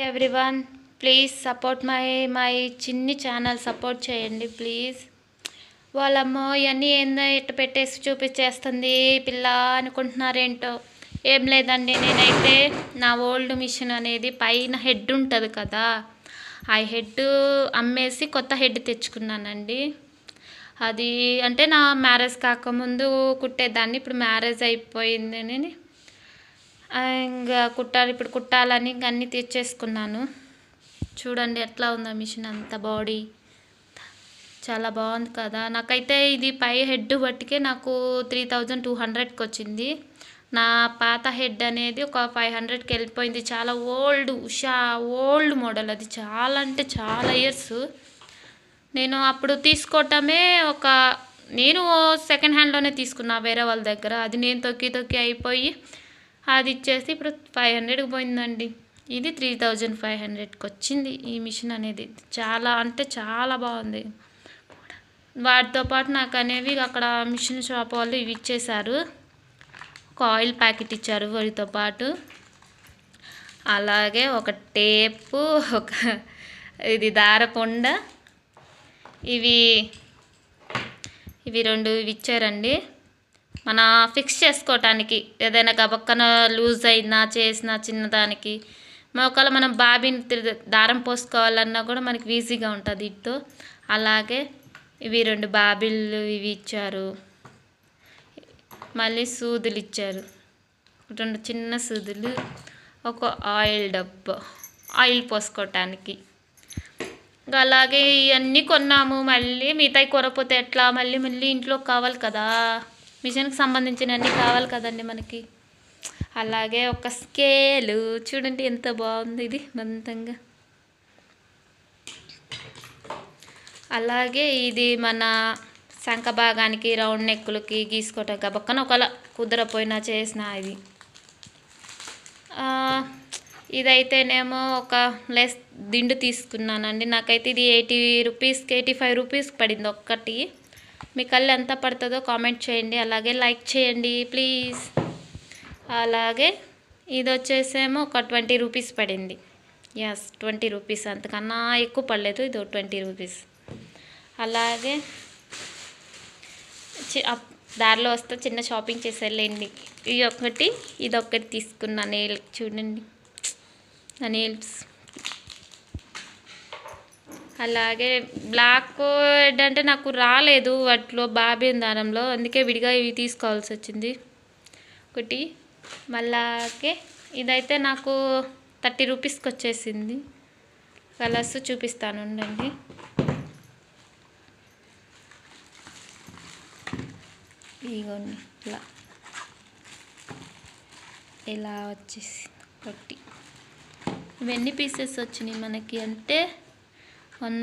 Everyone, please support my చిన్ని channel support చేయండి please. వాళ్ళమ్మో ఇవన్నీ ఏందో ఇట్ట పెట్టేసి చూపించేస్తుంది పిల్ల అనుకుంటున్నారేంటో. ఏం లేదండి, నేనైతే నా ఓల్డ్ మిషన్ అనేది పైన హెడ్ ఉంటుంది కదా, ఆ హెడ్ అమ్మేసి కొత్త హెడ్ తెచ్చుకున్నానండి. అది అంటే నా మ్యారేజ్ కాకముందు కుట్టేదాన్ని, ఇప్పుడు మ్యారేజ్ అయిపోయిందని ఇంకా ఇప్పుడు కుట్టాలని ఇంక అన్నీ తెచ్చేసుకున్నాను. చూడండి ఎట్లా ఉందో మిషన్, అంత బాడీ చాలా బాగుంది కదా. నాకైతే ఇది పై హెడ్ బట్టికే నాకు 3200కి వచ్చింది. నా పాత హెడ్ అనేది ఒక 500కి వెళ్ళిపోయింది. చాలా ఓల్డ్ మోడల్, అది చాలా అంటే చాలా ఇయర్స్. నేను అప్పుడు తీసుకోవటమే నేను సెకండ్ హ్యాండ్లోనే తీసుకున్నా వేరే వాళ్ళ దగ్గర. అది నేను తొక్కి అయిపోయి అది ఇచ్చేసి ఇప్పుడు 500కి పోయిందండి. ఇది 3500కి వచ్చింది ఈ మిషన్ అనేది. చాలా అంటే చాలా బాగుంది. వాటితో పాటు నాకు అనేవి అక్కడ మిషన్ షాప్ వాళ్ళు ఇవి ఇచ్చేశారు, ఒక ఆయిల్ ప్యాకెట్ ఇచ్చారు వాటితో పాటు. అలాగే ఒక టేపు, ఇది దారపుండ, ఇవి 2 ఇచ్చారండి. మన ఫిక్స్ చేసుకోవటానికి ఏదైనా గబక్కన లూజ్ అయినా చేసిన చిన్నదానికి ఒకవేళ మనం బాబిన్ దారం పోసుకోవాలన్నా కూడా మనకి ఈజీగా ఉంటుంది వీటితో. అలాగే ఇవి 2 బాబిళ్ళు ఇవి ఇచ్చారు. మళ్ళీ సూదులు ఇచ్చారు, 2 చిన్న సూదులు, ఒక ఆయిల్ డబ్బా ఆయిల్ పోసుకోవటానికి. ఇంకా అలాగే ఇవన్నీ కొన్నాము. మళ్ళీ మిగతాయి కొనకపోతే ఎట్లా, మళ్ళీ ఇంట్లో కావాలి కదా, మిషన్కి సంబంధించినవన్నీ కావాలి కదండి మనకి. అలాగే ఒక స్కేలు చూడండి ఎంత బాగుంది ఇది మందంగా. అలాగే ఇది మన శంఖ భాగానికి రౌండ్ నెక్కులకి గీసుకోవటం గబక్కన ఒకవేళ కుదరపోయినా చేసిన ఇది. ఇదైతేనేమో ఒక లెస్ దిండు తీసుకున్నానండి. నాకైతే ఇది 85 రూపీస్ పడింది ఒక్కటి. మీ కళ్ళు ఎంత పడుతుందో కామెంట్ చేయండి, అలాగే లైక్ చేయండి ప్లీజ్. అలాగే ఇది వచ్చేసేమో ఒక 20 రూపీస్ పడింది. 20 రూపీస్, అంతకన్నా ఎక్కువ పడలేదు, ఇది 20 రూపీస్. అలాగే దారిలో వస్తే చిన్న షాపింగ్ చేసేళ్ళండి. ఇదొకటి తీసుకున్నా నెయిల్. చూడండి నా నెయిల్స్. అలాగే బ్లాక్ హెడ్ అంటే నాకు రాలేదు వాటిలో బాబిన్ దారంలో, అందుకే విడిగా ఇవి తీసుకోవాల్సి వచ్చింది ఒకటి. మళ్ళాగే ఇదైతే నాకు 30 రూపీస్కి వచ్చేసింది. కలర్స్ చూపిస్తాను ఉండండి. ఇగోండి ఇలా వచ్చేసి ఒకటి. ఇవన్నీ పీసెస్ వచ్చినాయి మనకి అంటే 1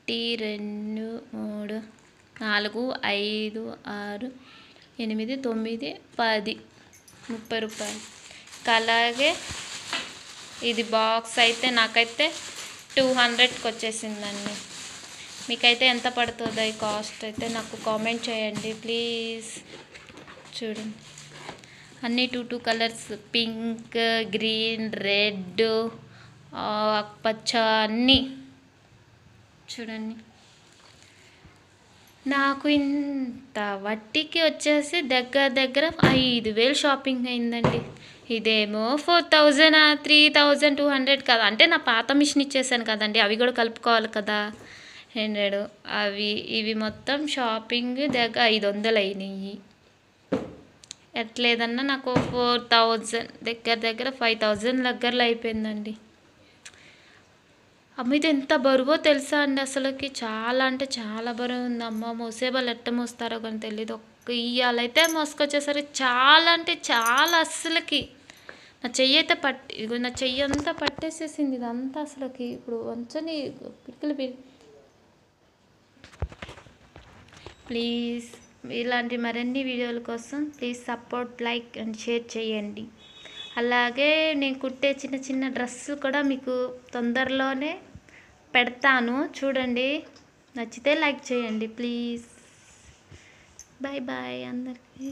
2 3 4 5 6 8 9 10 30 రూపాయలు. అలాగే ఇది బాక్స్ అయితే నాకైతే 200కి వచ్చేసిందండి. మీకైతే ఎంత పడుతుందో ఈ కాస్ట్ అయితే నాకు కామెంట్ చేయండి ప్లీజ్. చూడండి అన్నీ 2 కలర్స్, పింక్, గ్రీన్, రెడ్, పచ్చ అన్నీ. చూడండి నాకు ఇంత వట్టికి వచ్చేసి దగ్గర 5000 షాపింగ్ అయిందండి. ఇదేమో 4000 3200 కదా. అంటే నా పాత మిషన్ ఇచ్చేసాను కదండి, అవి కూడా కలుపుకోవాలి కదా 100. ఇవి మొత్తం షాపింగ్ 500 అయినాయి. ఎట్లేదన్నా నాకు 4000 దగ్గర 5000 దగ్గరలో అయిపోయిందండి. అమ్మ ఇది ఎంత బరువో తెలుసా అండి, అసలుకి చాలా అంటే చాలా బరువు ఉంది. అమ్మ మోసే వాళ్ళు ఎట్ట మోస్తారో కానీ తెలియదు. ఇవాళైతే మోసుకొచ్చేసరికి చాలా అంటే చాలా, అస్సలకి నా చెయ్యి అయితే నా చెయ్యి అంతా పట్టేసేసింది ఇదంతా అసలుకి. ఇప్పుడు వంచని పిక్కలు. ప్లీజ్ ఇలాంటి మరిన్ని వీడియోల కోసం please support, like and share చేయండి. అలాగే నేను కుట్టే చిన్న డ్రెస్సు కూడా మీకు తొందరలోనే పెడతాను, చూడండి. నచ్చితే లైక్ చేయండి ప్లీజ్. బాయ్ అందరికీ.